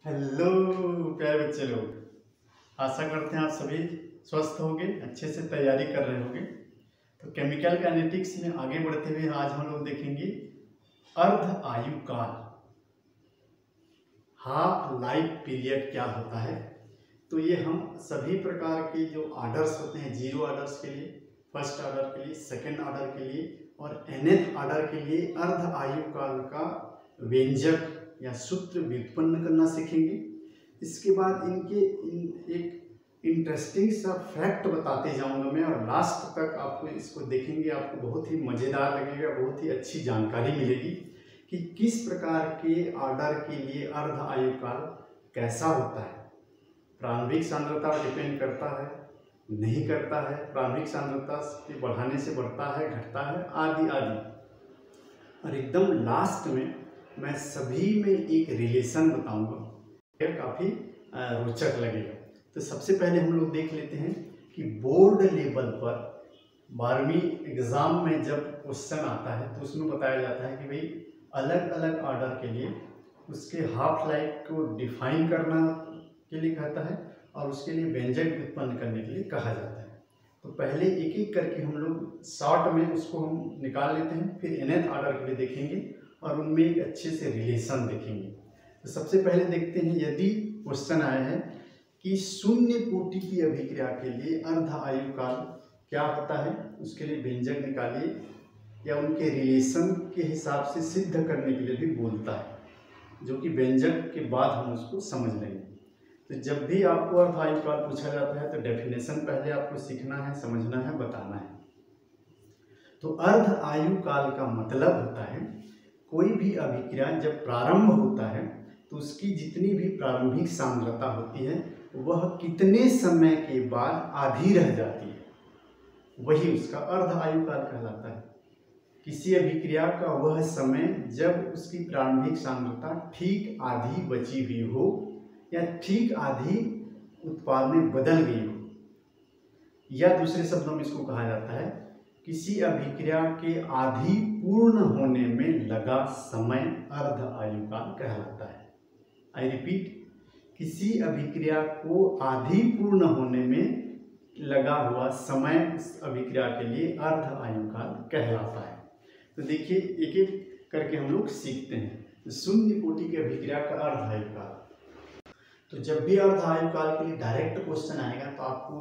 Hello प्यारे बच्चे लोग, आशा करते हैं आप सभी स्वस्थ होंगे, अच्छे से तैयारी कर रहे होंगे। तो केमिकल काइनेटिक्स में आगे बढ़ते हुए आज हम लोग देखेंगे अर्ध आयु काल, हाफ लाइफ पीरियड क्या होता है। तो ये हम सभी प्रकार के जो आर्डर्स होते हैं, जीरो आर्डर्स के लिए, फर्स्ट आर्डर के लिए, सेकेंड आर्डर के लिए और nth आर्डर के लिए अर्ध आयु काल का व्यंजक या सूत्र व्युत्पन्न करना सीखेंगे। इसके बाद एक इंटरेस्टिंग सा फैक्ट बताते जाऊंगा मैं, और लास्ट तक आपको इसको देखेंगे, आपको बहुत ही मज़ेदार लगेगा, बहुत ही अच्छी जानकारी मिलेगी कि किस प्रकार के ऑर्डर के लिए अर्ध आयु काल कैसा होता है। प्रारंभिक सांद्रता डिपेंड करता है, नहीं करता है, प्रारंभिक सांद्रता के बढ़ाने से बढ़ता है, घटता है, आदि आदि। और एकदम लास्ट में मैं सभी में एक रिलेशन बताऊंगा, यह काफ़ी रोचक लगेगा। तो सबसे पहले हम लोग देख लेते हैं कि बोर्ड लेवल पर 12वीं एग्ज़ाम में जब क्वेश्चन आता है तो उसमें बताया जाता है कि भाई अलग अलग ऑर्डर के लिए उसके हाफ लाइफ को डिफाइन करना के लिए कहता है और उसके लिए व्यंजक उत्पन्न करने के लिए कहा जाता है। तो पहले एक एक करके हम लोग शॉर्ट में उसको हम निकाल लेते हैं, फिर nth ऑर्डर के लिए देखेंगे और उनमें एक अच्छे से रिलेशन देखेंगे। तो सबसे पहले देखते हैं, यदि क्वेश्चन आया है कि शून्य कोटि की अभिक्रिया के लिए अर्ध आयु काल क्या होता है, उसके लिए व्यंजक निकालिए, या उनके रिलेशन के हिसाब से सिद्ध करने के लिए भी बोलता है, जो कि व्यंजक के बाद हम उसको समझ लेंगे। तो जब भी आपको अर्ध आयु काल पूछा जाता है तो डेफिनेशन पहले आपको सीखना है, समझना है, बताना है। तो अर्ध आयु काल का मतलब होता है कोई भी अभिक्रिया जब प्रारंभ होता है तो उसकी जितनी भी प्रारंभिक सांद्रता होती है वह कितने समय के बाद आधी रह जाती है, वही उसका अर्ध आयु काल कहलाता है। किसी अभिक्रिया का वह समय जब उसकी प्रारंभिक सांद्रता ठीक आधी बची हुई हो या ठीक आधी उत्पाद में बदल गई हो, या दूसरे शब्दों में इसको कहा जाता है किसी अभिक्रिया के आधी पूर्ण होने में लगा समय अर्ध आयु काल कहलाता है। आई रिपीट, किसी अभिक्रिया को आधी पूर्ण होने में लगा हुआ समय उस अभिक्रिया के लिए अर्ध आयु काल कहलाता है। तो देखिए एक एक करके हम लोग सीखते हैं। शून्य कोटि की अभिक्रिया का अर्ध आयु काल, तो जब भी अर्ध आयु काल के लिए डायरेक्ट क्वेश्चन आएगा तो आपको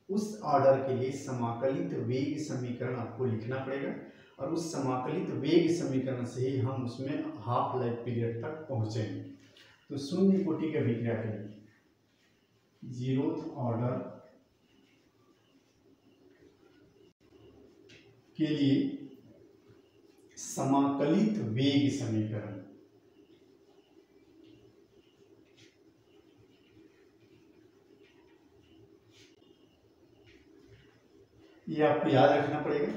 उस ऑर्डर के लिए समाकलित वेग समीकरण आपको लिखना पड़ेगा, और उस समाकलित वेग समीकरण से ही हम उसमें हाफ लाइफ पीरियड तक पहुंचेंगे। तो शून्य कोटि की अभिक्रिया के लिए, जीरोथ ऑर्डर के लिए समाकलित वेग समीकरण, ये आपको याद रखना पड़ेगा।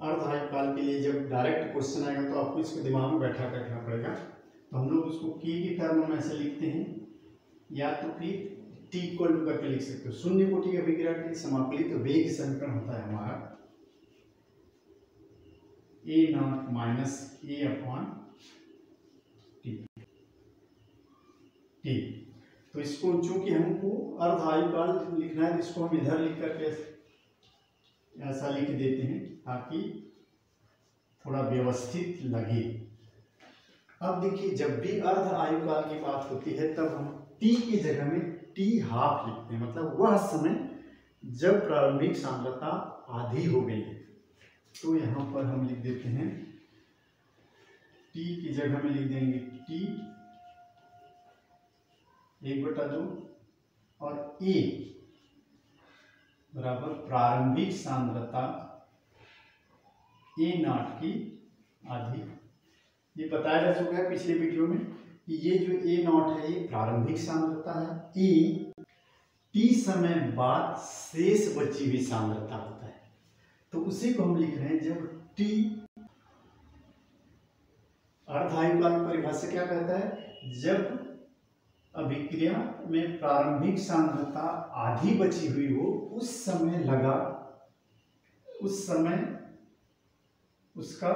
अर्ध आयु काल के लिए जब डायरेक्ट क्वेश्चन आएगा तो आपको इसको दिमाग में बैठा कर रखना पड़ेगा। तो हम लोग उसको के की टर्म में ऐसे लिखते हैं, या तो फिर टी इक्वल टू करके लिख सकते हो। शून्य कोटि की अभिक्रिया के लिए समाकलित वेग समीकरण होता है हमारा A nought minus A upon T. तो इसको चूंकि हमको अर्ध आयु काल लिखना है तो इसको हम इधर लिख करके ऐसा लिख देते हैं ताकि थोड़ा व्यवस्थित लगे। अब देखिए, जब भी अर्ध आयु काल की बात होती है तब हम टी की जगह में टी हाफ लिखते हैं, मतलब वह समय जब प्रारंभिक सांद्रता आधी हो गई है। तो यहाँ पर हम लिख देते हैं टी की जगह में लिख देंगे टी 1/2 और ए बराबर प्रारंभिक सांद्रता ए नॉट की आधी। ये बताया जा चुका है पिछले वीडियो में कि ये जो ए नॉट है ये प्रारंभिक सांद्रता है, ए टी समय बाद शेष बची हुई सांद्रता होता है। तो उसी को हम लिख रहे हैं जब टी, अर्ध आयु काल की परिभाषा क्या कहता है, जब अभिक्रिया में प्रारंभिक सांद्रता आधी बची हुई हो उस समय उसका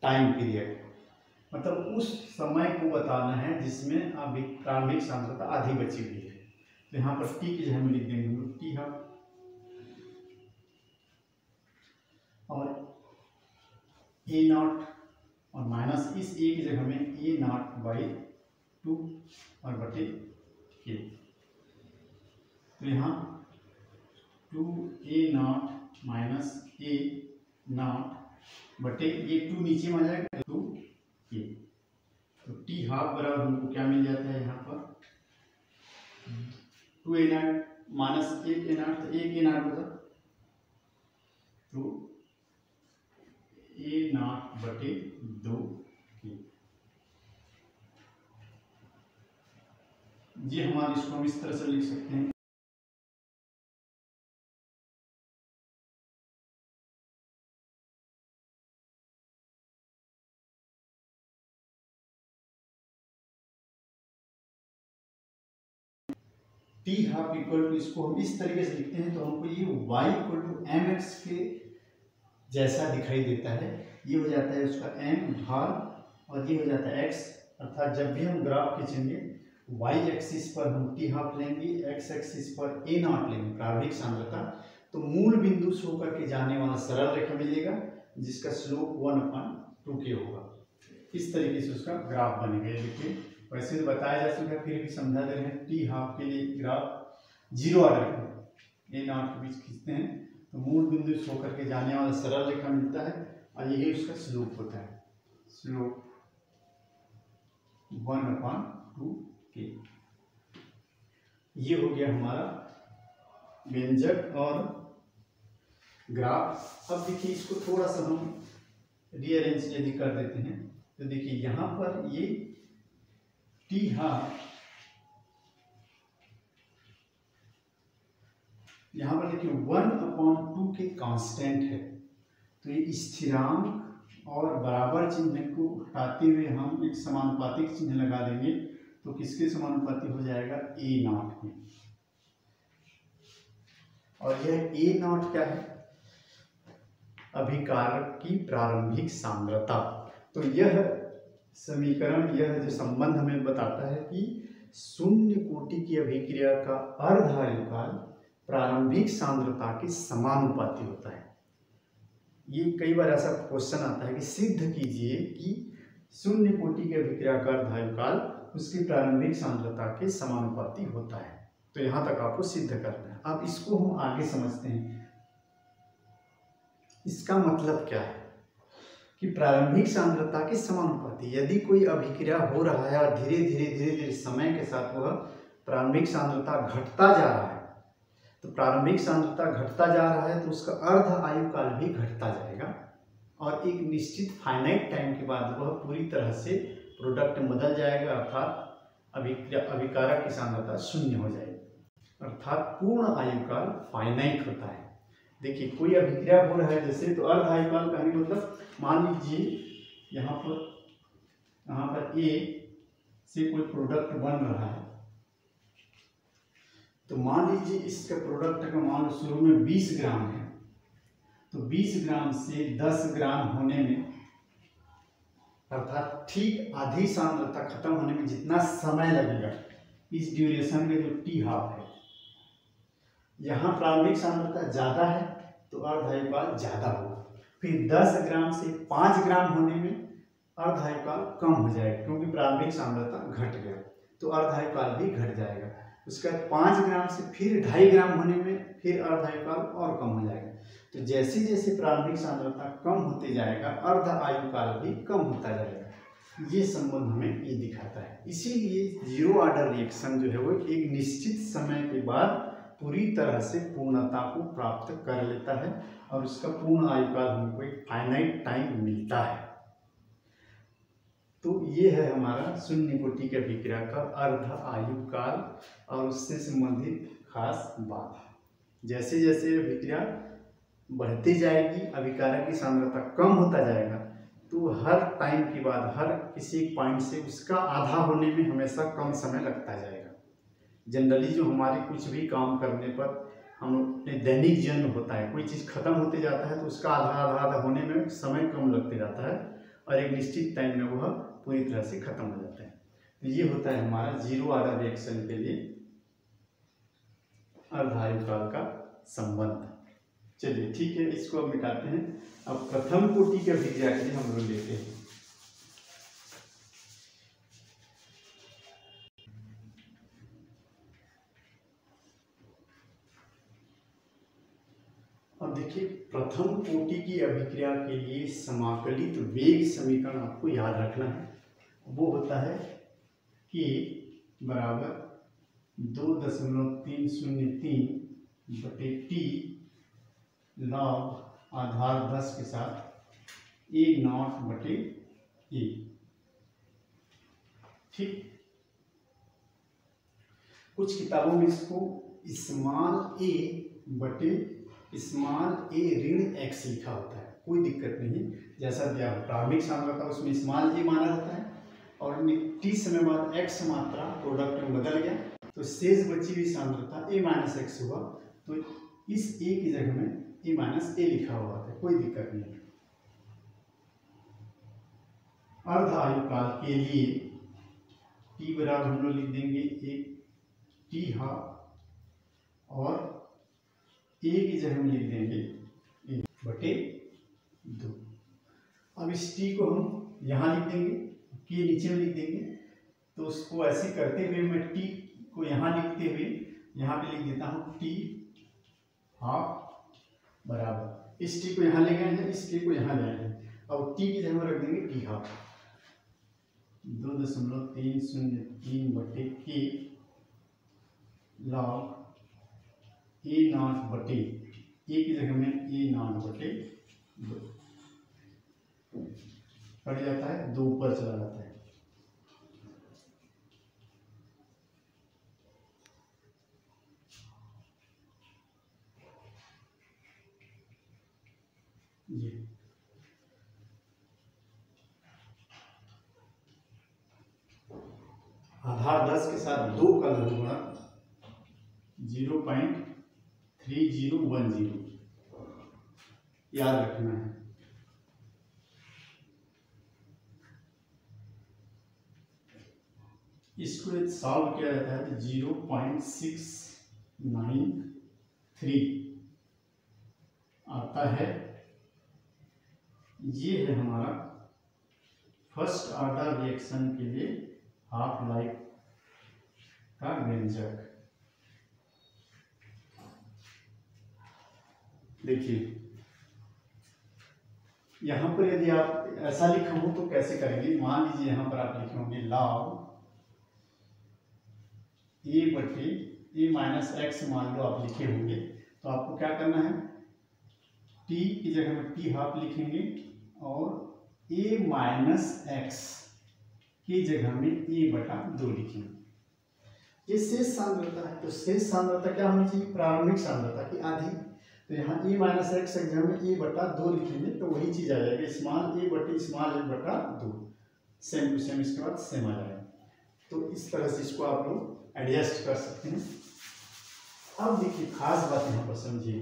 टाइम पीरियड, मतलब उस समय को बताना है जिसमें अभी प्रारंभिक सांद्रता आधी बची हुई है। तो यहाँ पर टी की जगह हम लिख देंगे हम लोग टी हाफ, और ए नॉट और माइनस इस ए की जगह में ए नॉट बाई 2 और बटे के। तो यहाँ 2a not minus A not बटे ये 2 नीचे में आ जाएगा 2a। तो टी हाफ बराबर हमको क्या मिल जाता है यहाँ पर 2a not minus 1a not, तो 1a नॉट बचा, तो a नॉट बटे 2a। ये हमारे इसको हम इस तरह से लिख सकते हैं। टी हाफ इक्वल टू, इसको हम इस तरीके से लिखते हैं तो हमको ये y equal to M X के जैसा दिखाई देता है। ये हो जाता है उसका m ढाल और ये हो जाता है x, अर्थात जब भी हम ग्राफ खींचेंगे y एक्सिस पर हम टी हाफ लेंगे, x एक्सिस पर a नॉट लेंगे प्रारंभिक सांद्रता, तो मूल बिंदु से होकर के जाने वाला सरल रेखा मिलेगा जिसका स्लोप 1/2k होगा। इस तरीके से उसका ग्राफ बनेगा। देखिए वैसे तो बताया जा चुका है, फिर भी समझा दे रहे हैं। टी हाफ के लिए ग्राफ जीरो ऑर्डर का ए नॉट के बीच खींचते हैं तो मूल बिंदु से होकर के जाने वाला सरल रेखा मिलता है और यही उसका स्लोप होता है, स्लोप 1/2k। ये हो गया हमारा व्यंजक और ग्राफ। अब देखिए इसको थोड़ा सा हम रीअरेंज यदि कर देते हैं तो देखिए यहाँ पर ये टी हाफ, यहाँ पर देखिए 1/2 के कांस्टेंट है, तो ये स्थिरांक और बराबर चिन्ह को हटाते हुए हम एक समानुपातिक चिन्ह लगा देंगे तो किसके समानुपाती हो जाएगा ए नॉट में। और यह ए नॉट क्या है, अभिकारक की प्रारंभिक सांद्रता। तो यह समीकरण, यह जो संबंध हमें बताता है कि शून्य कोटि की अभिक्रिया का अर्धायुकाल प्रारंभिक सांद्रता के समानुपाती होता है। ये कई बार ऐसा क्वेश्चन आता है कि सिद्ध कीजिए कि शून्य कोटि की अभिक्रिया का अर्धायुकाल उसकी प्रारंभिक सांद्रता के समानुपाती होता है। तो यहाँ तक आपको सिद्ध करना है। अब इसको हम आगे समझते हैं। इसका मतलब क्या है कि प्रारंभिक सांद्रता के समानुपाती, यदि कोई अभिक्रिया हो रहा है और धीरे धीरे समय के साथ वह प्रारंभिक सांद्रता घटता जा रहा है, तो प्रारंभिक सांद्रता घटता जा रहा है तो उसका अर्ध आयुकाल भी घटता जाएगा और एक निश्चित फाइनाइट टाइम के बाद वह पूरी तरह से प्रोडक्ट में बदल जाएगा, अर्थात अभिकारक की सांद्रता शून्य हो जाएगी, अर्थात पूर्ण आयुकाल फाइनाइट होता है। देखिए कोई अभिक्रिया हो रहा है जैसे, तो अर्ध आयुकाल का मतलब मान लीजिए यहाँ पर ए से कोई प्रोडक्ट बन रहा है, तो मान लीजिए इसका प्रोडक्ट का मान शुरू में 20 ग्राम है, तो 20 ग्राम से 10 ग्राम होने में, अर्थात ठीक आधी सांद्रता खत्म होने में जितना समय लगेगा, इस ड्यूरेशन में जो टी हाफ है, यहाँ प्रारंभिक सांद्रता ज़्यादा है तो अर्धायुकाल ज़्यादा होगा। फिर 10 ग्राम से 5 ग्राम होने में अर्धायुकाल कम हो जाएगा क्योंकि प्रारंभिक सांद्रता घट गया, तो अर्धायुकाल भी घट जाएगा। उसके बाद 5 ग्राम से फिर 2.5 ग्राम होने में फिर अर्धायुकाल और कम हो जाएगा। तो जैसे जैसे प्रारंभिक सांद्रता कम होते जाएगा अर्ध आयुकाल भी कम होता जाएगा। ये संबंध हमें ये दिखाता है। इसीलिए जीरो ऑर्डर रिएक्शन जो है वो एक निश्चित समय के बाद पूरी तरह से पूर्णता को प्राप्त कर लेता है और उसका पूर्ण आयुकाल हमको एक फाइनाइट टाइम मिलता है। तो ये है हमारा शून्य कोटि की अभिक्रिया का अर्ध आयुकाल और उससे संबंधित खास बात। जैसे जैसे अभिक्रिया बढ़ती जाएगी, अभिकारक की सांद्रता कम होता जाएगा, तो हर टाइम के बाद हर किसी पॉइंट से उसका आधा होने में हमेशा कम समय लगता जाएगा। जनरली जो हमारे कुछ भी काम करने पर हम अपने दैनिक जीवन में होता है, कोई चीज़ खत्म होते जाता है तो उसका आधा होने में समय कम लगते जाता है और एक निश्चित टाइम में वह पूरी तरह से खत्म हो जाता है। तो ये होता है हमारा जीरो ऑर्डर रिएक्शन के लिए अर्धायुकाल का संबंध। चलिए ठीक है, इसको अब मिटाते हैं। अब प्रथम कोटि की अभिक्रिया के लिए हम लोग लेते हैं। अब देखिए, प्रथम कोटि की अभिक्रिया के लिए समाकलित वेग समीकरण आपको याद रखना है। वो होता है K बराबर 2.303 बटे T लॉग आधार 10 के साथ A0 बटे A। ठीक, कुछ किताबों में इसको स्मॉल a बटे स्मॉल a ऋण x लिखा होता है, कोई दिक्कत नहीं। जैसा दिया प्रारंभिक सांद्रता उसमें स्मॉल a माना रहता है और t समय बाद x मात्रा प्रोडक्ट में बदल गया तो शेष बची हुई सांद्रता a माइनस एक्स हुआ, तो इस a की जगह में a माइनस a लिखा हुआ है, कोई दिक्कत नहीं। अर्ध आयुकाल के लिए t बराबर हम लोग लिख देंगे एक टी हाफ और a की जगह में लिख देंगे 1/2। अब इस t को हम यहाँ लिख देंगे, के नीचे में लिख देंगे, तो उसको ऐसे करते हुए मैं t को यहाँ लिखते हुए यहाँ पे लिख देता हूँ t हाफ बराबर, इस t को यहाँ ले गए हैं, इस k को यहाँ ले आए हैं। अब t की जगह में रख देंगे t हाफ 2.303 बटे k लॉग A0 बटे A की जगह में A0 बटे 2 कट जाता है, 2 ऊपर चला जाता है। ये आधार 10 के साथ 2 का लघुगुणक 0.3010 याद रखना है। इसको सॉल्व किया जाता है तो 0.693 आता है। ये है हमारा फर्स्ट ऑर्डर रिएक्शन के लिए हाफ लाइफ का व्यंजक। देखिए यहाँ पर यदि आप ऐसा लिखे हो तो कैसे करेंगे, मान लीजिए यहाँ पर आप लिखेंगे लॉग a बटे a माइनस एक्स, मान लो आप लिखे होंगे, तो आपको क्या करना है, t की जगह में t हाफ लिखेंगे और a माइनस एक्स की जगह में a बटा 2 लिखेंगे। ये शेष सांद्रता है, तो शेष सांद्रता क्या होनी चाहिए, प्रारंभिक सांद्रता की आधी। तो यहाँ a माइनस एक्स की जगह में a बटा 2 लिखेंगे तो वही चीज आ जाएगी, स्मॉल a बटे स्मॉल a बटा 2, सेम टू सेम, इसके बाद सेम आ जाएगा। तो इस तरह से इसको आप लोग एडजस्ट कर सकते हैं। अब देखिए खास बात यहाँ पर समझिए,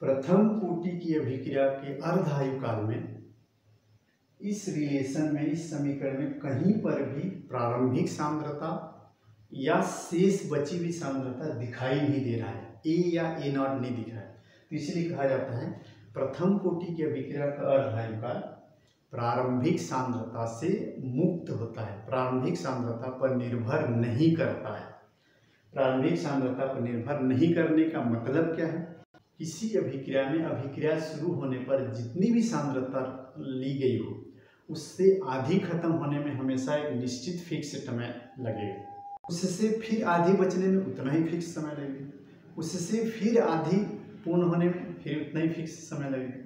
प्रथम कोटि की अभिक्रिया के अर्धायु काल में इस रिलेशन में, इस समीकरण में कहीं पर भी प्रारंभिक सांद्रता या शेष बची हुई सांद्रता दिखाई नहीं दे रहा है, A या A0 नहीं दिख रहा है। तो इसलिए कहा जाता है प्रथम कोटि की अभिक्रिया का अर्धायु काल प्रारंभिक सांद्रता से मुक्त होता है, प्रारंभिक सांद्रता पर निर्भर नहीं करता है। प्रारंभिक सांद्रता पर निर्भर नहीं करने का मतलब क्या है, किसी अभिक्रिया में अभिक्रिया शुरू होने पर जितनी भी सांद्रता ली गई हो उससे आधी खत्म होने में हमेशा एक निश्चित फिक्स समय लगेगा, उससे फिर आधी बचने में उतना ही फिक्स समय लगेगा, उससे फिर आधी पूर्ण होने में फिर उतना ही फिक्स समय लगेगा।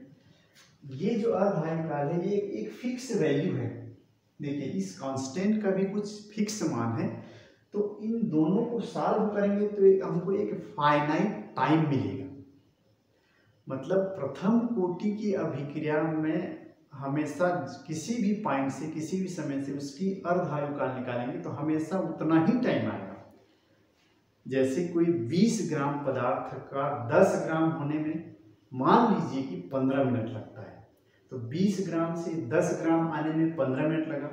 ये जो अर्धायु काल है ये एक फिक्स वैल्यू है। देखिए इस कांस्टेंट का भी कुछ फिक्स मान है, तो इन दोनों को सॉल्व करेंगे तो हमको एक फाइनाइट टाइम मिलेगा। मतलब प्रथम कोटि की अभिक्रिया में हमेशा किसी भी पॉइंट से, किसी भी समय से उसकी अर्धायु काल निकालेंगे तो हमेशा उतना ही टाइम आएगा। जैसे कोई 20 ग्राम पदार्थ का 10 ग्राम होने में मान लीजिए कि 15 मिनट लगता है, तो 20 ग्राम से 10 ग्राम आने में 15 मिनट लगा,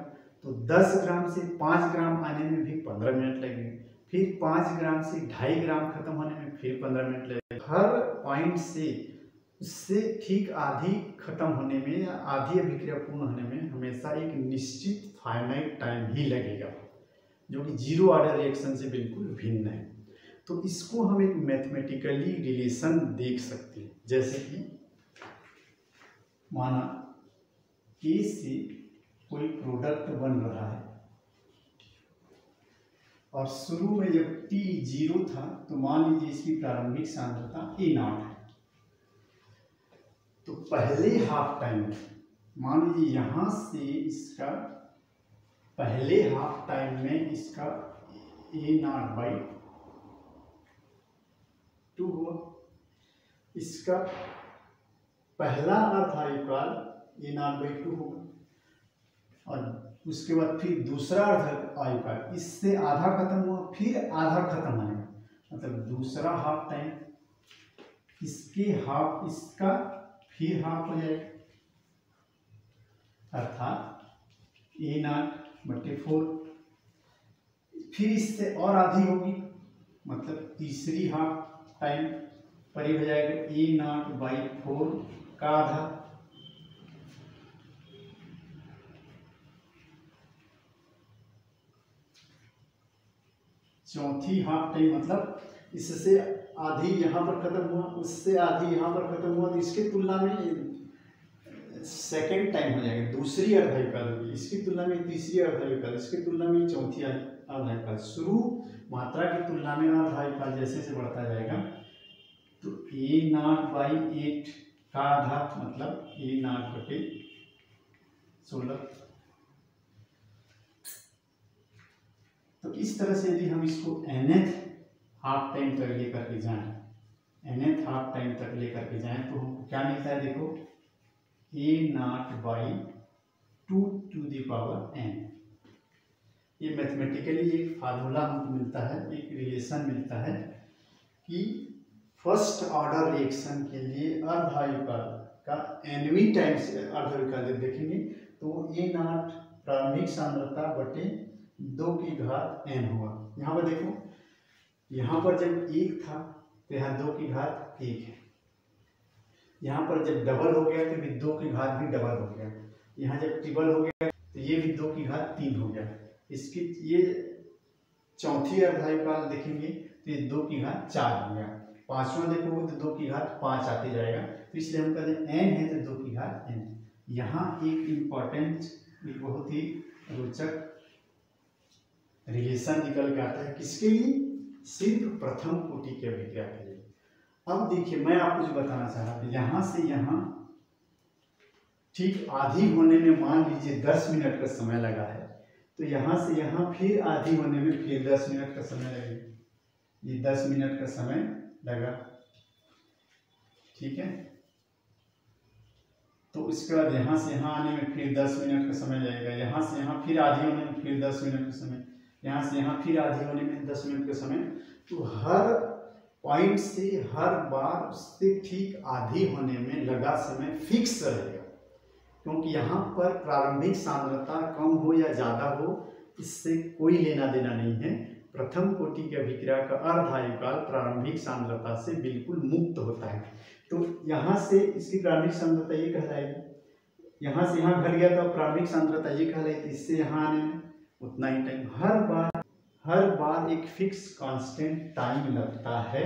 तो 10 ग्राम से 5 ग्राम आने में भी 15 मिनट लगेंगे, फिर 5 ग्राम से 2.5 ग्राम खत्म होने में फिर 15 मिनट लगेगा। हर पॉइंट से उससे ठीक आधी खत्म होने में या आधी अभिक्रिया पूर्ण होने में हमेशा एक निश्चित फाइनाइट टाइम ही लगेगा, जो कि जीरो ऑर्डर रिएक्शन से बिल्कुल भिन्न है। तो इसको हम एक मैथमेटिकली रिलेशन देख सकते हैं, जैसे कि माना ए से कोई प्रोडक्ट बन रहा है और शुरू में जब T 0 था तो मान लीजिए इसकी प्रारंभिक सांद्रता A0 है। तो पहले हाफ टाइम में मान लीजिए यहाँ से इसका पहले हाफ टाइम में इसका A0/2 हुआ, इसका पहला अर्ध आयुकाल A0/2 होगा और उसके बाद फिर दूसरा अर्ध आयुकाल इससे आधा खत्म हुआ, फिर आधा खत्म होने मतलब दूसरा हाफ टाइम इसके हाफ इसका फिर हाफ हो जाएगा, अर्थात A0/4, फिर इससे और आधी होगी मतलब तीसरी हाफ टाइम पर ही हो जाएगा A0/4 का आधा, चौथी हाफ टाइम मतलब इससे आधी यहाँ पर खत्म हुआ, उससे आधी यहाँ पर खत्म हुआ, तो इसकी तुलना में सेकेंड टाइम हो जाएगा, दूसरी अर्धायुकाल होगी, इसकी तुलना में तीसरी अर्धायुकाल, इसकी तुलना में चौथी अर्धायुकाल। शुरू मात्रा की तुलना में अर्धायुकाल जैसे जैसे बढ़ता जाएगा तो A0/8 का आधा मतलब A0/16। तो इस तरह से यदि हम इसको nth हाफ टाइम तक लेकर के जाएं, nth हाफ टाइम तक लेकर के जाएं तो हमको क्या मिलता है, देखो A0/2n। ये मैथमेटिकली एक फार्मूला हमको मिलता है, एक रिलेशन मिलता है कि फर्स्ट ऑर्डर रिएक्शन के लिए अर्धायुकाल का nवीं टाइम से अर्धायुकाल देखेंगे तो A0 प्रारंभिक सांद्रता बटे 2n होगा। यहाँ पर देखो, यहाँ पर जब 1 था तो यहाँ 2 है, यहाँ पर जब डबल हो गया तो भी 2 भी डबल हो गया, यहाँ जब ट्रिपल हो गया तो ये भी 2 हो गया। इसकी ये चौथी अर्धायुकाल देखेंगे तो ये 2 हो गया, पांचवा देखोगे तो 2 आते जाएगा, तो इसलिए हम कहते हैं n है तो 2n। यहाँ एक इम्पॉर्टेंट एक बहुत ही रोचक रिलेशन निकल के आता है, किसके लिए, सिर्फ प्रथम कोटि की अभिक्रिया के लिए। अब देखिए मैं आपको जो बताना चाह रहा था, यहाँ से यहाँ ठीक आधी होने में मान लीजिए 10 मिनट का समय लगा है, तो यहाँ से यहाँ फिर आधी होने में फिर 10 मिनट का समय लगेगा, ये 10 मिनट का समय लगा, ठीक है। तो उसके बाद यहाँ से यहाँ आने में फिर 10 मिनट का समय लगेगा, यहाँ से यहाँ फिर आधी होने में फिर 10 मिनट का समय, यहाँ से यहाँ फिर आधी होने में 10 मिनट का समय। तो हर पॉइंट से हर बार उससे ठीक आधी होने में लगा समय फिक्स रहेगा, क्योंकि यहाँ पर प्रारंभिक सांद्रता कम हो या ज़्यादा हो इससे कोई लेना देना नहीं है। प्रथम कोटि की अभिक्रिया का अर्धायुकाल प्रारंभिक सांद्रता से बिल्कुल मुक्त होता है। तो यहाँ से इसकी प्रारंभिक सांद्रता ये कहलाएगी, यहाँ से यहाँ घट गया तो प्रारंभिक सांद्रता ये कहलाएगी, इससे यहाँ आने में उतना ही टाइम, हर बार एक फिक्स कांस्टेंट टाइम लगता है,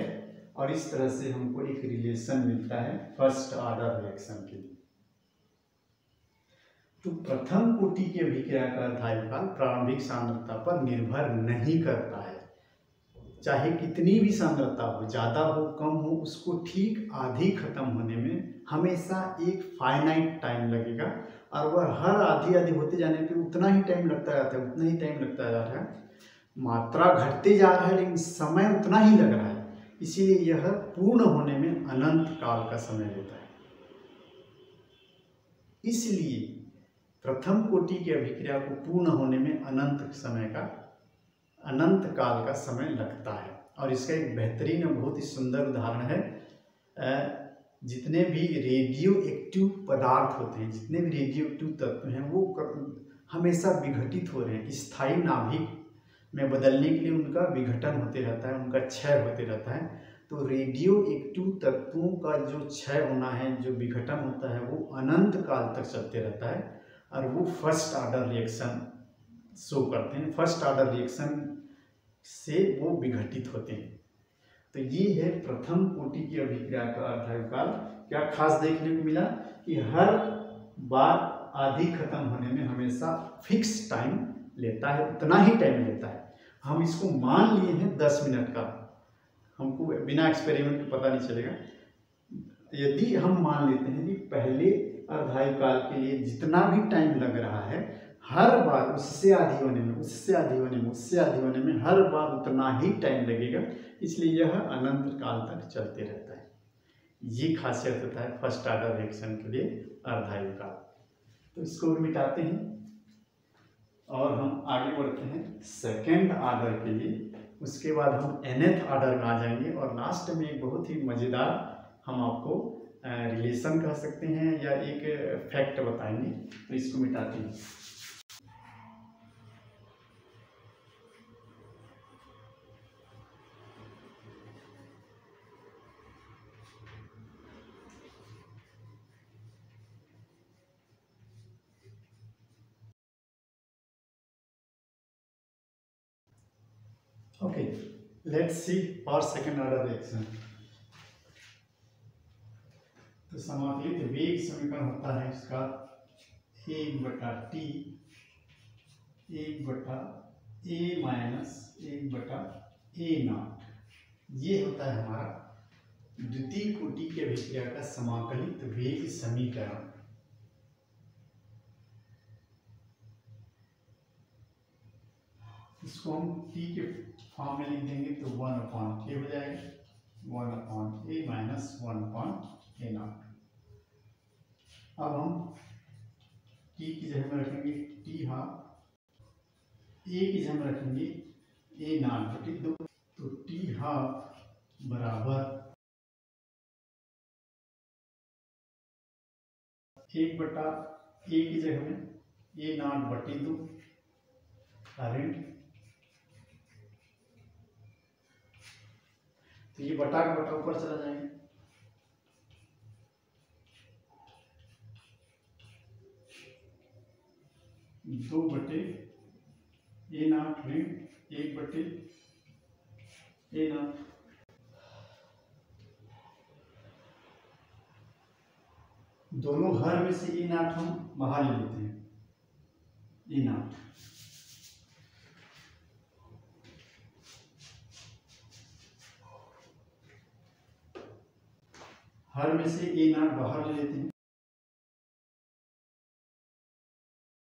और इस तरह से हमको एक रिलेशन मिलता है फर्स्ट ऑर्डर रिएक्शन के लिए। तो प्रथम कोटि की अभिक्रिया का अर्धायुकाल प्रारंभिक सांद्रता पर निर्भर नहीं करता है, चाहे कितनी भी सांद्रता हो, ज़्यादा हो कम हो, उसको ठीक आधी खत्म होने में हमेशा एक फाइनाइट टाइम लगेगा, और वह हर आधी होते जाने पे उतना ही टाइम लगता जाता है, उतना ही टाइम लगता जा रहा है, मात्रा घटते जा रहा है लेकिन समय उतना ही लग रहा है, इसीलिए यह पूर्ण होने में अनंत काल का समय लेता है। इसलिए प्रथम कोटि की अभिक्रिया को पूर्ण होने में अनंत काल का समय लगता है। और इसका एक बेहतरीन और बहुत ही सुंदर उदाहरण है जितने भी रेडियो एक्टिव पदार्थ होते हैं, जितने भी रेडियो एक्टिव तत्व हैं, वो हमेशा विघटित हो रहे हैं। स्थायी नाभिक में बदलने के लिए उनका विघटन होते रहता है, उनका क्षय होते रहता है। तो रेडियो एक्टिव तत्वों का जो क्षय होना है, जो विघटन होता है, वो अनंत काल तक चलते रहता है और वो फर्स्ट ऑर्डर रिएक्शन शो करते हैं। फर्स्ट ऑर्डर रिएक्शन से वो विघटित होते हैं। तो ये है प्रथम कोटि की अभिक्रिया का अर्धायुकाल। क्या खास देखने को मिला कि हर बार आधी खत्म होने में हमेशा फिक्स टाइम लेता है, उतना ही टाइम लेता है। हम इसको मान लिए हैं 10 मिनट का, हमको बिना एक्सपेरिमेंट के पता नहीं चलेगा। यदि हम मान लेते हैं कि पहले अर्धायुकाल के लिए जितना भी टाइम लग रहा है, हर बार उससे आधी होने में, उससे आधी होने में, उससे आधी होने में हर बार उतना ही टाइम लगेगा, इसलिए यह अनंत काल तक चलते रहता है। ये खासियत होता है फर्स्ट ऑर्डर रिएक्शन के लिए अर्धायुकाल। तो इसको भी मिटाते हैं और हम आगे बढ़ते हैं सेकेंड ऑर्डर के लिए। उसके बाद हम nth ऑर्डर में आ जाएंगे और लास्ट में एक बहुत ही मज़ेदार हम आपको रिलेशन कह सकते हैं या एक फैक्ट बताएंगे। तो इसको मिटाते हैं। Okay, let's see for second order reaction. तो समाकलित वेग समीकरण होता है इसका 1/T 1/A माइनस 1/A0। ये होता है हमारा द्वितीय कोटि की अभिक्रिया का समाकलित वेग समीकरण। इसको हम T के फॉर्म में लिख देंगे तो 1/K हो जाएगा, 1/A माइनस 1/A0। अब हम T की जगह में रखेंगे T हाफ, A की जगह में रखेंगे A0/2। तो T हाफ बराबर 1/A की जगह में A0/2 करंट। तो ये बटा का बटा ऊपर चला जाएगा, दो बटे A0 ऋण 1/A0। दोनों हर में से A0 हम बाहर ले लेते हैं, A0। हर में से A0 बाहर ले लेते हैं,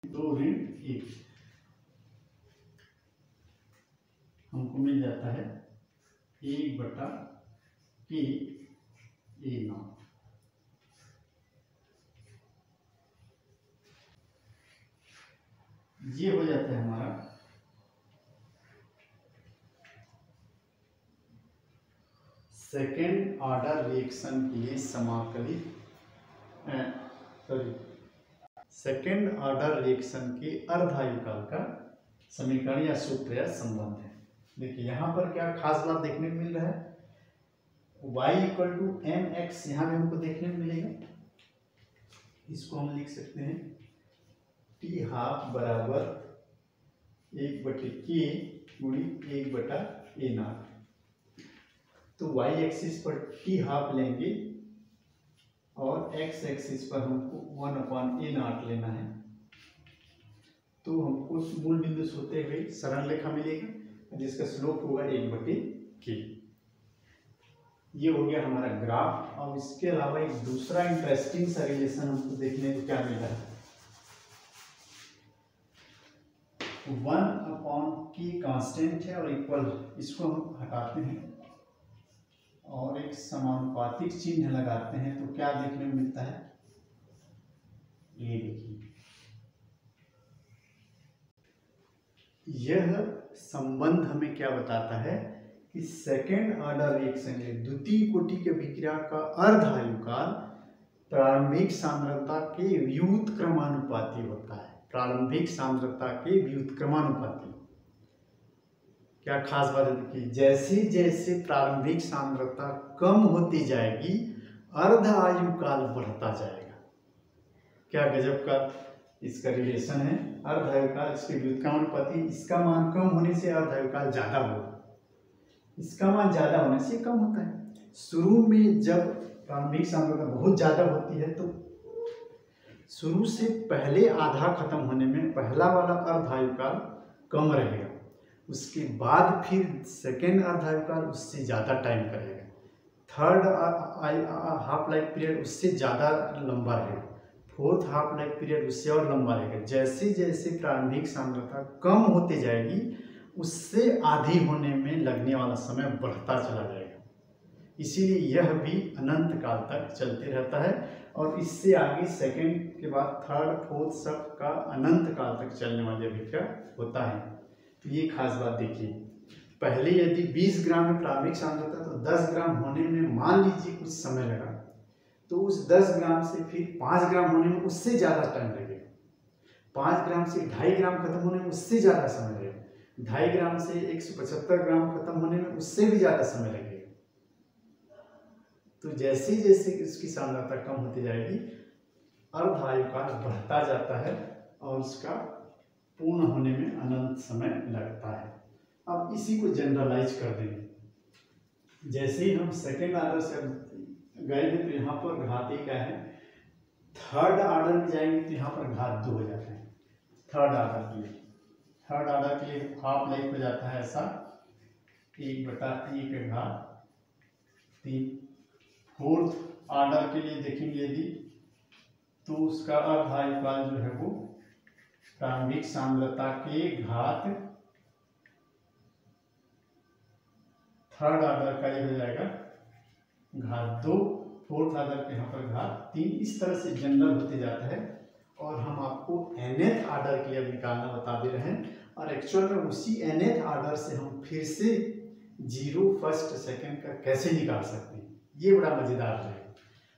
2 ऋण 1, हमको मिल जाता है 1/K A0। ये हो जाता है हमारा सेकेंड ऑर्डर रिएक्शन के लिए समाकलित सेकेंड ऑर्डर रिएक्शन के अर्धायुकाल का समीकरण या सूत्र या संबंध है। देखिए यहाँ पर क्या खास बात देखने को मिल रहा है, y = mx यहाँ भी हमको देखने को मिलेगा। इसको हम लिख सकते हैं T हाफ बराबर 1/K गुणित 1/A0। तो y एक्सिस पर T हाफ लेंगे और x एक्सिस पर हमको 1/A0 लेना है। तो हमको मूल बिंदु से होते हुए सरल रेखा मिलेगी जिसका स्लोप होगा 1/K। ये हो गया हमारा ग्राफ। और इसके अलावा एक दूसरा इंटरेस्टिंग सा रिलेशन हमको देखने को क्या मिला है, 1/K कांस्टेंट है और इक्वल, इसको हम हटाते हैं और एक समानुपातिक चिन्ह लगाते हैं तो क्या देखने को मिलता है, ये देखिए यह संबंध हमें क्या बताता है कि सेकेंड ऑर्डर रिएक्शन में द्वितीय कोटि के विक्रिया का अर्ध आयुकाल प्रारंभिक सांद्रता के व्युत्क्रमानुपाती होता है। प्रारंभिक सांद्रता के व्युत्क्रमानुपाती। क्या खास बात है कि जैसे जैसे प्रारंभिक सांद्रता कम होती जाएगी अर्ध आयुकाल बढ़ता जाएगा। क्या गजब का इसका रिलेशन है। अर्ध आयुकाल इसके व्युत्क्रमानुपाती, इसका मान कम होने से अर्ध आयुकाल ज्यादा होगा, इसका मान ज्यादा होने से कम होता है। शुरू में जब प्रारंभिक सांद्रता बहुत ज्यादा होती है तो शुरू से पहले आधा खत्म होने में पहला वाला अर्ध आयुकाल कम रहेगा, उसके बाद फिर सेकेंड अर्ध आयुकाल उससे ज़्यादा टाइम करेगा, थर्ड हाफ लाइफ पीरियड उससे ज़्यादा लंबा रहेगा, फोर्थ हाफ लाइफ पीरियड उससे और लंबा रहेगा। जैसे जैसे प्रारंभिक सांद्रता कम होते जाएगी उससे आधी होने में लगने वाला समय बढ़ता चला जाएगा। इसीलिए यह भी अनंत काल तक चलते रहता है और इससे आगे सेकेंड के बाद थर्ड फोर्थ सब का अनंत काल तक चलने वाली अभिक्रिया होता है। तो ये खास बात देखिए, पहले यदि 20 ग्राम में प्रारंभिक सांद्रता तो 10 ग्राम होने में मान लीजिए कुछ समय लगा, तो उस 10 ग्राम से फिर 5 ग्राम होने में उससे ज़्यादा टाइम लगेगा, 5 ग्राम से 2.5 ग्राम खत्म होने में उससे ज़्यादा समय लगेगा, 2.5 ग्राम से 175 ग्राम खत्म होने में उससे भी ज़्यादा समय लगेगा। तो जैसे जैसे उसकी सांद्रता कम होती जाएगी अर्ध आयुकाल बढ़ता जाता है और उसका पूर्ण होने में अनंत समय लगता है। अब इसी को जनरलाइज कर देंगे। जैसे ही हम सेकेंड ऑर्डर से गए हैं तो यहाँ पर घात 1 है, थर्ड ऑर्डर में जाएंगे तो यहाँ पर घात 2 हो जाता है। थर्ड ऑर्डर के लिए हाफ लाइफ हो जाता है ऐसा 1/1 घात 3। फोर्थ ऑर्डर के लिए देखेंगे यदि तो उसका अर्ध आयुकाल जो है वो प्रारंभिक सांद्रता के घात थर्ड ऑर्डर का ये हो जाएगा घात 2, फोर्थ ऑर्डर के यहाँ पर घात 3। इस तरह से जनरल होते जाता है और हम आपको nth ऑर्डर के लिए निकालना बता दे रहे हैं और एक्चुअल में उसी nth ऑर्डर से हम फिर से 0 फर्स्ट सेकेंड का कैसे निकाल सकते हैं, ये बड़ा मजेदार है।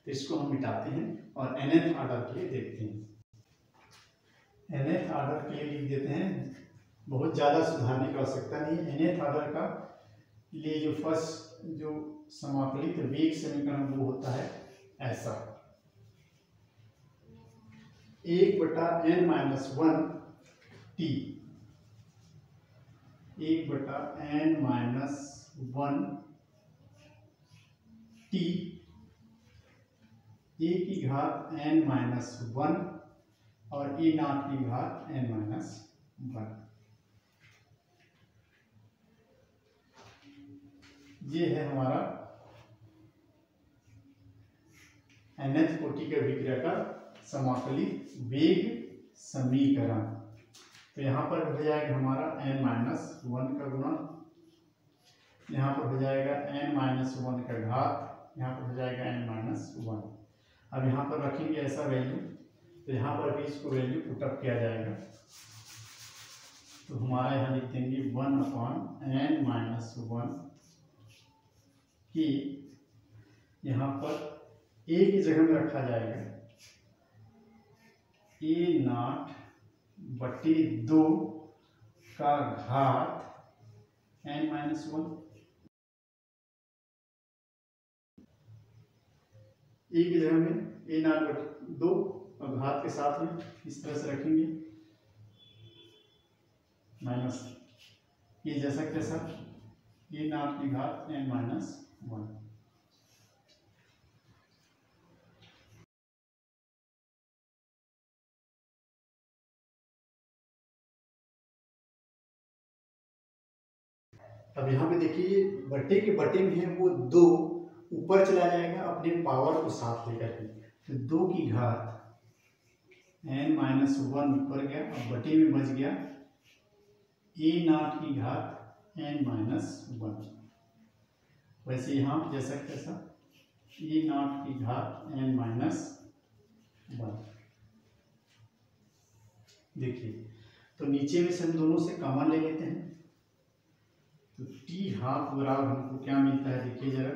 तो इसको हम मिटाते हैं और nth ऑर्डर के लिए देखते हैं। nth ऑर्डर के लिए लिख देते हैं, बहुत ज़्यादा सुधारने की आवश्यकता नहीं। nth ऑर्डर का लिए जो फर्स्ट जो समाकलित वेग समीकरण वो होता है ऐसा 1/n-1 t 1/n-1 t a की घात n-1 और a naught की घात n-1। ये है हमारा nth कोटि के विक्रिया का समाकलित वेग समीकरण। तो यहाँ पर हो जाएगा हमारा n-1 का गुणा, यहाँ पर हो जाएगा n-1 का घात, यहाँ पर हो जाएगा n-1। अब यहाँ पर रखेंगे ऐसा वैल्यू, तो यहाँ पर भी इसको वैल्यू पुटअप किया जाएगा। तो हमारा यहाँ लिख देंगे 1/n-1 कि यहाँ पर a की जगह में रखा जाएगा a0/2 का घात n-1। ए की जगह में a0/2 और घात के साथ में इस तरह से रखेंगे माइनस ये जैसा कैसा a0 की घात n-1। अब यहाँ पे देखिए बटे के बटे में है वो 2 ऊपर चला जाएगा अपने पावर को साथ लेकर के, तो 2 की घात n-1 ऊपर गया और बटे में बच गया a0 की घात n-1। वैसे यहाँ जैसा कैसा a0 की घात n-1। देखिए तो नीचे में से हम दोनों से कॉमन ले लेते हैं, तो टी हाफ बराबर हमको क्या मिलता है, देखिए जरा,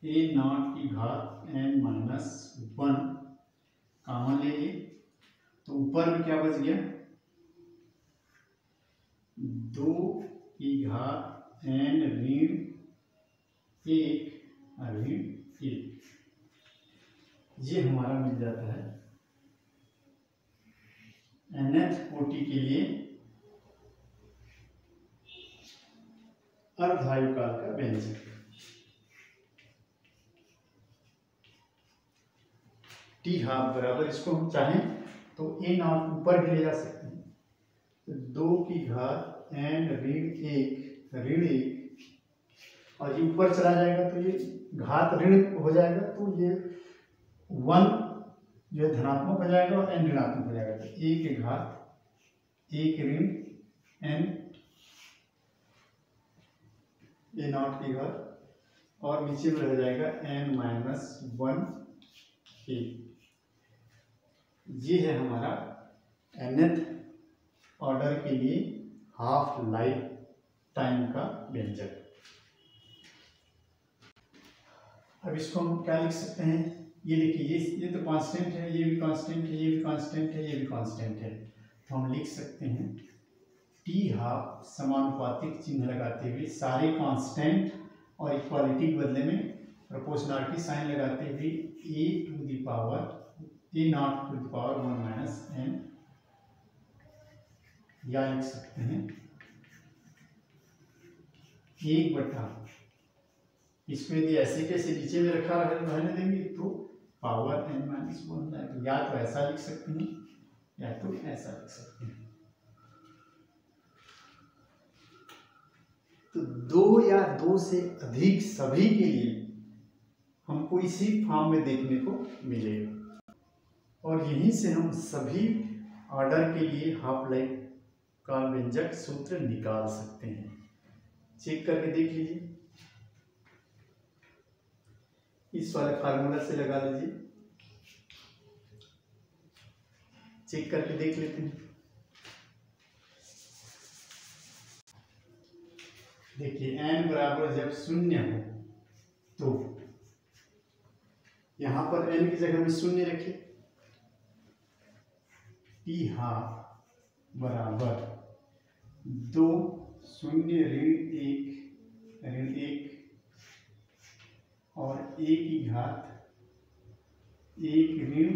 ए नॉट की घात n माइनस 1 कॉमन ले लिए, तो ऊपर में क्या बच गया, 2 की घात n ऋण 1 ऋण 1, ये हमारा मिल जाता है nth कोटि के लिए अर्धायुकाल का व्यंजक। टी हाफ बराबर, इसको हम चाहें तो ए नॉट ऊपर भी ले जा सकते हैं, तो 2 की घात n ऋण 1 और ये ऊपर चला जाएगा तो ये घात ऋण हो जाएगा, तो ये 1 जो है धनात्मक हो जाएगा और n ऋणात्मक हो जाएगा, तो a की घात 1 ऋण n ए नॉट की घात और नीचे में रह जाएगा n माइनस 1 a। ये है हमारा nth ऑर्डर के लिए हाफ लाइफ टाइम का व्यंजक। अब इसको हम क्या लिख सकते हैं, ये देखिए, ये तो कांस्टेंट है, ये भी कांस्टेंट है, ये भी कांस्टेंट है, ये भी कांस्टेंट है, तो हम लिख सकते हैं टी हाफ समानुपातिक चिन्ह लगाते हुए सारे कांस्टेंट और इक्वालिटी के बदले में प्रोपोर्शनलिटी साइन लगाते हुए A nought to the power 1 minus n, या लिख सकते हैं 1/, इसको यदि ऐसे कैसे नीचे में रखा रहने देंगे तो पावर n माइनस 1 है, तो या तो ऐसा लिख सकते हैं या तो ऐसा लिख सकते हैं। तो 2 या 2 से अधिक सभी के लिए हमको इसी फॉर्म में देखने को मिलेगा, और यहीं से हम सभी ऑर्डर के लिए हाफ लाइफ का व्यंजक सूत्र निकाल सकते हैं। चेक करके देख लीजिए, इस वाले फार्मूला से लगा लीजिए, चेक करके देख लेते हैं। देखिए n बराबर जब 0 हो तो यहां पर n की जगह में 0 रखिए, टी हाफ बराबर 2 0 ऋण 1 और a की घात 1 ऋण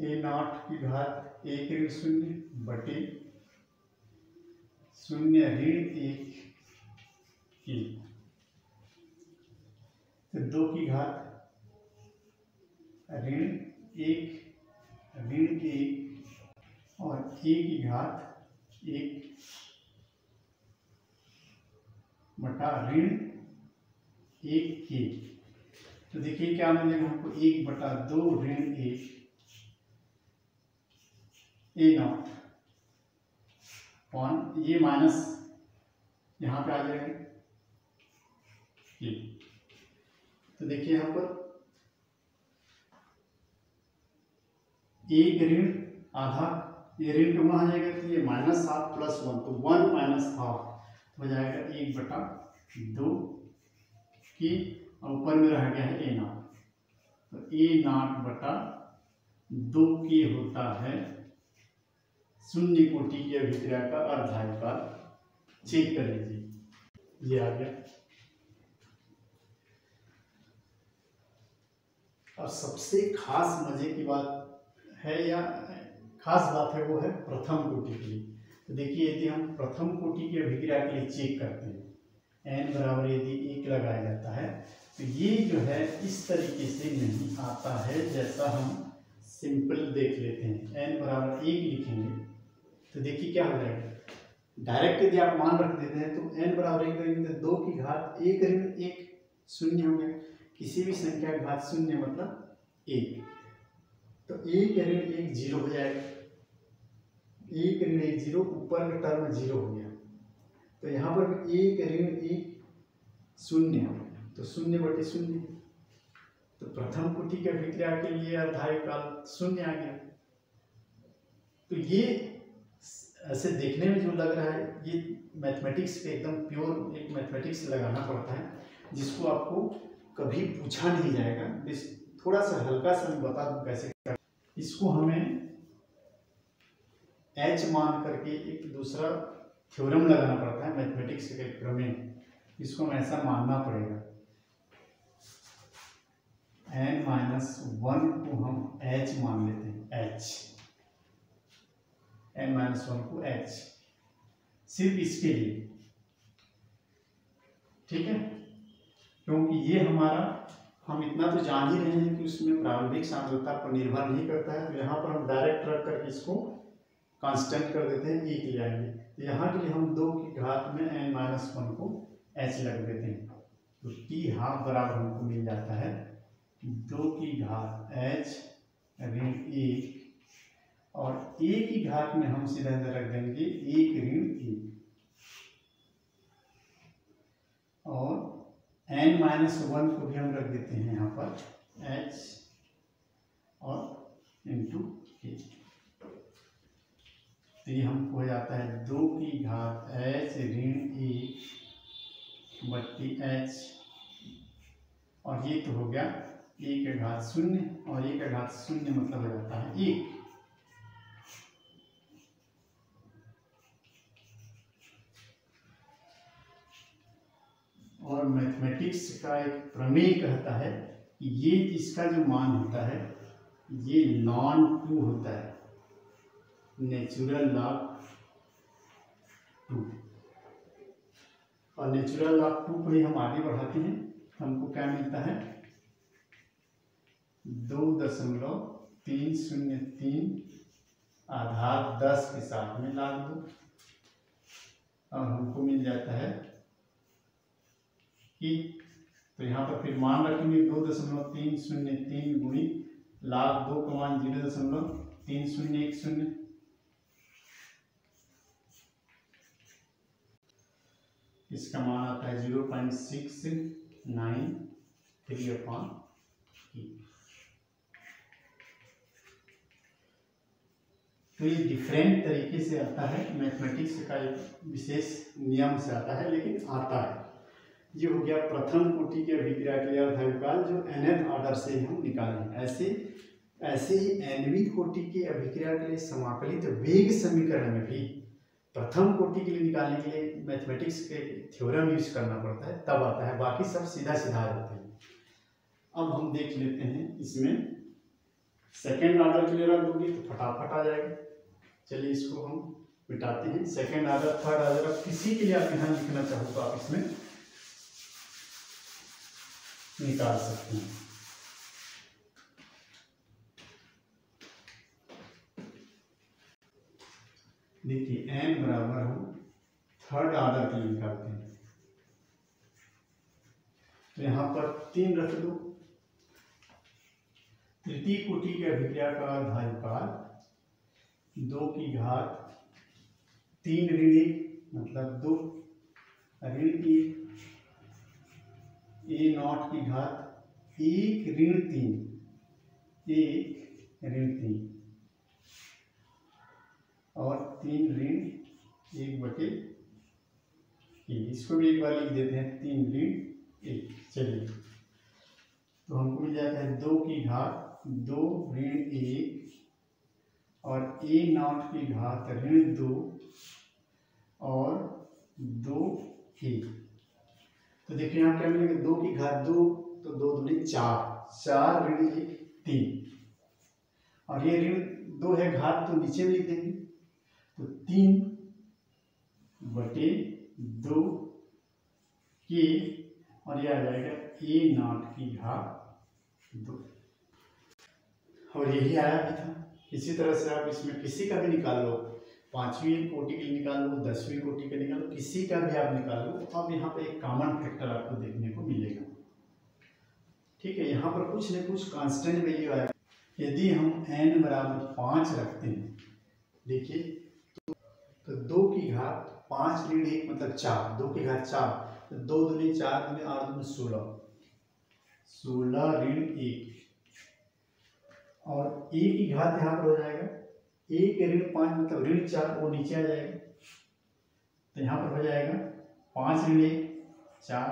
ए नॉट की घात 1 ऋण 0 बटे 0 ऋण 1 की, तो 2 की घात ऋण 1 और a की घात 1 बटा ऋण 1 की, तो देखिए क्या मिलेगा हमको 1/2 ऋण 1 ए नॉट, और ये माइनस यहाँ पे आ जाएगा, तो देखिए यहाँ पर 1 ऋण आधा, ये ऋण का वहाँ आ जाएगा, तो ये -½ + 1, तो 1 - ½ हो जाएगा 1/2 की, और ऊपर में रह गया है ए नॉट, तो ए नॉट बटा 2 की होता है शून्य कोटि की अभिक्रिया का अर्धायुकाल। चेक कर लीजिए, ये आ गया। और सबसे खास मजे की बात है या खास बात है वो है प्रथम कोटि के लिए। तो देखिए यदि हम प्रथम कोटि की अभिक्रिया के लिए चेक करते हैं, n बराबर यदि 1 लगाया जाता है तो ये जो है इस तरीके से नहीं आता है जैसा हम सिंपल देख लेते हैं। n बराबर 1 लिखेंगे तो देखिए क्या हो जाएगा, डायरेक्ट यदि आप मान रख देते हैं तो n बराबर 1 करेंगे तो 2 की घात 1 ऋण 1 शून्य हो गया, किसी भी संख्या का घात शून्य मतलब 1, तो 1 ऋण 1 0 हो जाएगा, 1 ऋण 1 0, ऊपर का टर्म 0 हो गया, तो यहाँ पर 1 ऋण 1 शून्य हो गया, तो 0/0। तो प्रथम कोटि की अभिक्रिया के लिए अर्धायुकाल 0 आ गया। तो ये ऐसे देखने में जो लग रहा है, ये मैथमेटिक्स के एकदम प्योर एक मैथमेटिक्स लगाना पड़ता है, जिसको आपको कभी पूछा नहीं जाएगा। थोड़ा सा हल्का सा मैं बता दूं कैसे कर। इसको हमें h मान करके एक दूसरा थ्योरम लगाना पड़ता है मैथमेटिक्स के प्रमेय। इसको हमें ऐसा मानना पड़ेगा, n-1 को हम h मान लेते हैं, h n-1 को h सिर्फ इसके लिए, ठीक है। क्योंकि ये हमारा, हम इतना तो जान ही रहे हैं कि उसमें प्रारंभिक सांद्रता पर निर्भर नहीं करता है। तो यहाँ पर हम डायरेक्ट रख करके इसको कांस्टेंट कर देते हैं, e के लिए आएंगे। तो यहाँ के लिए हम 2 की घात में n-1 को h लग देते हैं। तो t½ बराबर हमको मिल जाता है 2 की घात h ऋण 1, और a की घात में हम सीधा रख देंगे 1 ऋण 1, और n-1 को भी हम रख देते हैं यहाँ पर h और इंटू a। तो ये हमको हो जाता है 2 की घात h ऋण 1 बट्टी h, और ये तो हो गया 1 का घात 0, और 1 का घात 0 मतलब हो जाता है 1। और मैथमेटिक्स का एक प्रमेय कहता है कि ये इसका जो मान होता है ये ln 2 होता है, नेचुरल लॉग 2। और नेचुरल लॉग 2 को ही हम आगे बढ़ाते हैं, हमको क्या मिलता है 2.303 आधार 10 के साथ में लाग दो, और हमको मिल जाता है कि, तो यहाँ पर फिर मान रखेंगे 2.303 गुणित log 2 का मान 0.3010। इसका मान आता है 0.693/e। तो ये डिफरेंट तरीके से आता है, मैथमेटिक्स का एक विशेष नियम से आता है, लेकिन आता है। ये हो गया प्रथम कोटि की अभिक्रिया के लिए अर्धायुकाल, जो nth ऑर्डर से हम निकालें। ऐसे ही nवीं कोटि की अभिक्रिया के लिए समाकलित वेग समीकरण में भी प्रथम कोटि के लिए निकालने के लिए मैथमेटिक्स के थ्योरम यूज करना पड़ता है, तब आता है। बाकी सब सीधा सीधा जाते हैं। अब हम देख लेते हैं, इसमें सेकेंड ऑर्डर के लिए रख दूंगी तो फटाफट आ जाएगा। चलिए इसको हम मिटाते हैं। सेकेंड ऑर्डर, थर्ड ऑर्डर, अब किसी के लिए आप यहाँ लिखना चाहो तो आप इसमें निकाल सकते हैं। देखिए n बराबर हम थर्ड ऑर्डर के लिए निकालते हैं, तो यहाँ पर 3 रख दो। तृतीय कोटि की अभिक्रिया का अर्धायुकाल 2 की घात 3 ऋण 1 मतलब 2 ऋण 1 a0 की घात 1 ऋण 3 और 3 ऋण 1/3। इसको भी एक बार लिख देते हैं 3 ऋण 1। चलिए, तो हमको मिल जाता है 2 की घात 2 ऋण 1 और a0 की घात ऋण 2 और 2a। तो देखिए यहाँ क्या मिलेगा, 2 की घात 2 तो 2 दूनी 4 ऋण 1 3, और ये ऋण 2 है घात तो नीचे में लिख देंगे, तो 3/2 के, और यह आ जाएगा a0 की घात 2। और यही आया भी था। इसी तरह से आप इसमें किसी का भी निकाल लो, 5वीं कोटि के लिए निकाल लो, 10वीं कोटि के निकाल लो, किसी का भी आप निकाल लो। अब यहाँ पे एक कॉमन फैक्टर आपको देखने को मिलेगा। ठीक है, यहाँ पर कुछ न कुछ कांस्टेंट वैल्यू आएगा। यदि हम n बराबर 5 रखते हैं, देखिए तो 2 की घात 5 ऋण 1 मतलब 4, 2 की घात 4, तो 2 दूनी 4 दूनी 8 दूनी 16, 16 ऋण 1, और 1 की घात यहाँ पर हो जाएगा 1 ऋण 5 मतलब ऋण 4, वो नीचे आ जाएगा, तो यहाँ पर हो जाएगा 5 ऋण 1 4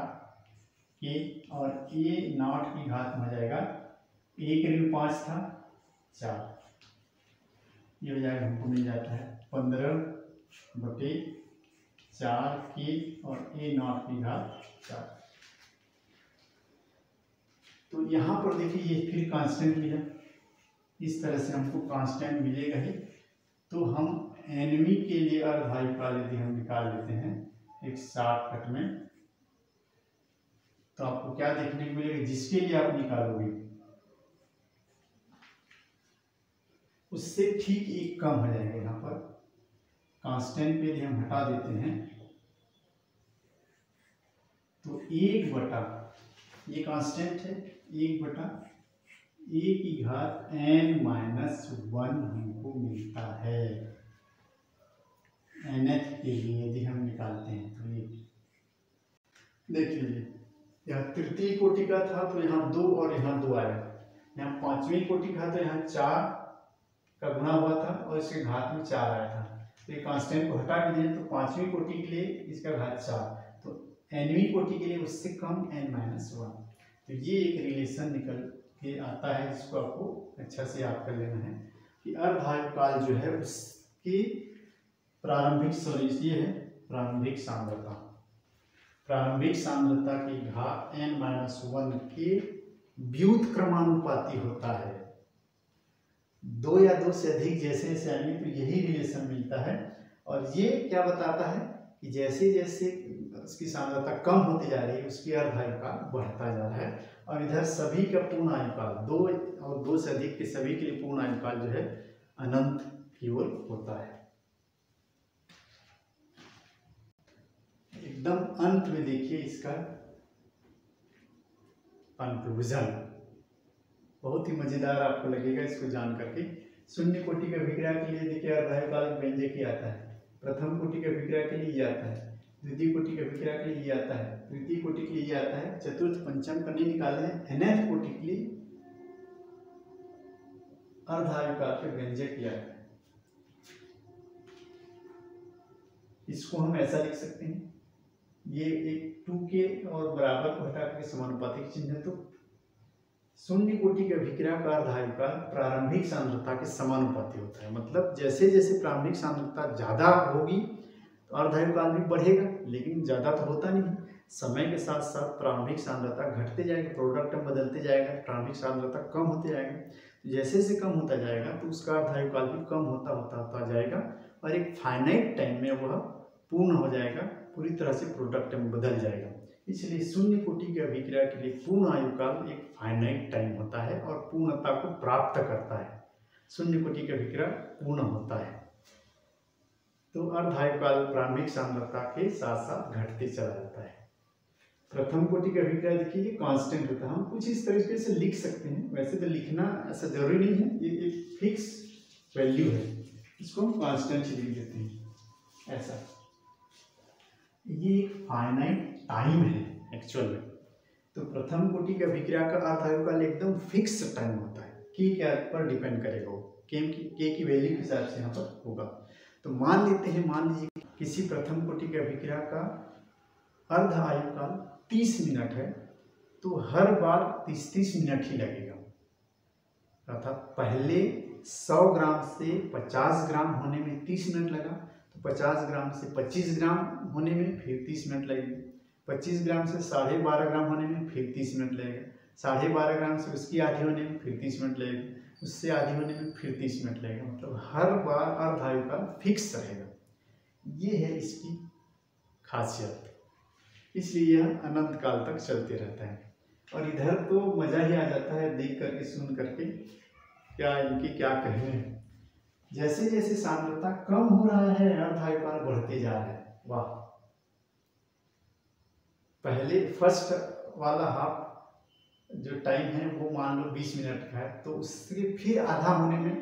के, और ये नॉट की घात में हो जाएगा 1 ऋण 5 था 4, ये हो जाएगा, हमको मिल जाता है 15/4 के, और ए नॉट की घात 4। तो यहाँ पर देखिए ये फिर कांस्टेंट मिला, इस तरह से हमको कांस्टेंट मिलेगा ही। तो हम एनवी के लिए अर्धायुकाल यदि हम निकाल लेते हैं एक शॉर्टकट में, तो आपको क्या देखने को मिलेगा, जिसके लिए आप निकालोगे उससे ठीक 1 कम हो जाएगा। यहाँ पर कांस्टेंट पे यदि हम हटा देते हैं तो 1 बटा, ये कांस्टेंट है, 1 बटा ए की घात n-1 हमको मिलता है nth के लिए यदि हम निकालते हैं। तो ये देखिए यहाँ तृतीय कोटि का था तो यहाँ 2 और यहाँ 2 आया, यहाँ 5वीं कोटि का तो यहाँ 4 का गुणा हुआ था और इसके घात में 4 आया था। तो ये कांस्टेंट को हटा के दें तो 5वीं कोटि के लिए इसका घात 4, तो nवीं कोटि के लिए उससे कम n-1। तो ये एक रिलेशन निकल के आता है, जिसको आपको अच्छा से याद कर लेना है कि अर्धायुकाल जो है उसकी प्रारंभिक सॉल्यूशन ये है प्रारंभिक सांद्रता, प्रारंभिक सांद्रता की घात n-1 के व्युत्क्रमानुपाती होता है। 2 या 2 से अधिक जैसे जैसे आएंगे तो यही रिलेशन मिलता है, और ये क्या बताता है कि जैसे जैसे उसकी सांद्रता कम होती जा रही है उसकी अर्धायुकाल बढ़ता जा रहा है, और इधर सभी का पूर्ण आयुकाल 2 और 2 से अधिक के सभी के लिए पूर्ण आयुकाल जो है अनंत की ओर होता है। एकदम अंत में देखिए इसका कंक्लूजन, बहुत ही मजेदार आपको लगेगा इसको जान करके। शून्य कोटि का विक्रिया के लिए देखिए अर्धायुकाल व्यंजक ही आता है, प्रथम कोटि का विक्रिया के लिए ये आता है, द्वितीय कोटि का विक्रिया के लिए ये आता है, तृतीय कोटि के लिए ये आता है, चतुर्थ पंचम का नहीं निकाले हैं, nth कोटि के लिए अर्धायुकाल के व्यंजक ही आता है। इसको हम ऐसा लिख सकते हैं, ये एक 2 के और बराबर को हटा करके समानुपातिक चिन्ह है, तो शून्य कोटि का विक्रिया का अर्धायुकाल प्रारंभिक सांद्रता के समानुपाती होता है। मतलब जैसे जैसे प्रारंभिक सांद्रता ज्यादा होगी तो अर्धायुकाल भी बढ़ेगा, लेकिन ज्यादा तो होता नहीं, समय के साथ साथ प्रारंभिक सांद्रता घटते जाएगा, प्रोडक्ट में बदलते जाएगा, प्रारंभिक सांद्रता कम होते जाएगा, तो जैसे जैसे कम होता जाएगा तो उसका अर्धायुकाल भी कम होता जाएगा, और एक फाइनाइट टाइम में वह पूर्ण हो जाएगा, पूरी तरह से प्रोडक्ट में बदल जाएगा। इसलिए शून्य कोटि की अभिक्रिया के लिए पूर्ण आयुकाल एक फाइनाइट टाइम होता है और पूर्णता को प्राप्त करता है। शून्य कोटि की अभिक्रिया पूर्ण होता है, तो अर्धायुकाल प्रारंभिक सांद्रता के साथ साथ घटते चला जाता है। प्रथम कोटि का अभिक्रिया देखिए ये कांस्टेंट होता है, हम कुछ इस तरीके से लिख सकते हैं, वैसे तो लिखना ऐसा जरूरी नहीं है, ये एक फिक्स वैल्यू है, इसको हम कांस्टेंट लिख देते हैं ऐसा। ये एक फाइनाइट टाइम है एक्चुअल में। तो प्रथम कोटि की अभिक्रिया का अर्धायुकाल एकदम फिक्स टाइम होता है, की क्या पर डिपेंड करेगा, वो के की वैल्यू के हिसाब से यहाँ पर होगा। तो मान लीजिए किसी प्रथम कोटि की अभिक्रिया का अर्ध आयुकाल 30 मिनट है, तो हर बार 30 मिनट ही लगेगा, अर्थात पहले 100 ग्राम से 50 ग्राम होने में 30 मिनट लगा, तो 50 ग्राम से 25 ग्राम होने में फिर 30 मिनट लगेगा, 25 ग्राम से 12.5 ग्राम होने में फिर 30 मिनट लगेगा, 12.5 ग्राम से उसकी आधी होने में फिर 30 मिनट लगेगा, उससे आधी होने में फिर 30 मिनट लगेगा। मतलब हर बार अर्धायुकाल फिक्स रहेगा, ये है इसकी खासियत, इसलिए यह अनंत काल तक चलते रहता है। और इधर तो मजा ही आ जाता है देख करके, सुन करके, क्या इनकी क्या कहने हैं। जैसे जैसे सांद्रता कम हो रहा है अर्धायुकाल बढ़ते जा रहा है। वाह, पहले फर्स्ट वाला हाफ जो टाइम है वो मान लो 20 मिनट का है, तो उससे फिर आधा होने में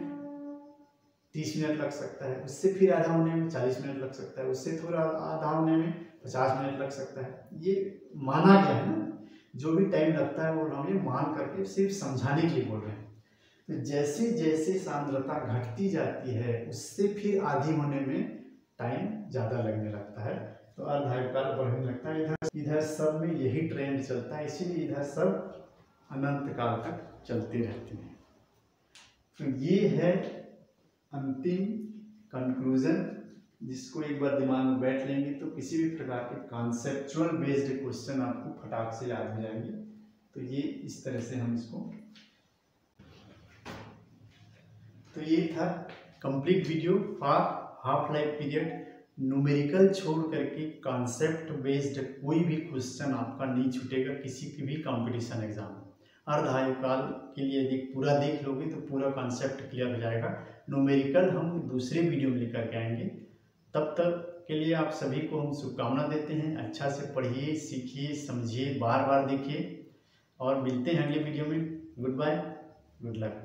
30 मिनट लग सकता है, उससे फिर आधा होने में 40 मिनट लग सकता है, उससे थोड़ा आधा होने में 50 मिनट लग सकता है, ये माना गया है ना। जो भी टाइम लगता है वो हम ये मान करके सिर्फ समझाने के लिए बोल रहे हैं। तो जैसे जैसे सांद्रता घटती जाती है उससे फिर आधी होने में टाइम ज़्यादा लगने लगता है, तो अर्धायुकाल बढ़ने लगता है। इधर सब में यही ट्रेंड चलता है, इसीलिए इधर सब अनंत काल तक चलते रहते हैं। तो ये है अंतिम कंक्लूजन, जिसको एक बार दिमाग में बैठ लेंगे तो किसी भी प्रकार के कॉन्सेप्चुअल बेस्ड क्वेश्चन आपको फटाक से याद हो जाएंगे। तो ये इस तरह से हम इसको, तो ये था complete video for half life period. Numerical छोड़ करके कॉन्सेप्ट बेस्ड कोई भी क्वेश्चन आपका नहीं छूटेगा किसी की भी कंपटीशन एग्जाम में। अर्धायुकाल के लिए यदि पूरा देख लोगे तो पूरा कॉन्सेप्ट क्लियर हो जाएगा। न्यूमेरिकल हम दूसरे वीडियो में लेकर के आएंगे। तब तक के लिए आप सभी को हम शुभकामना देते हैं। अच्छा से पढ़िए, सीखिए, समझिए, बार बार देखिए और मिलते हैं अगले वीडियो में। Goodbye, good luck.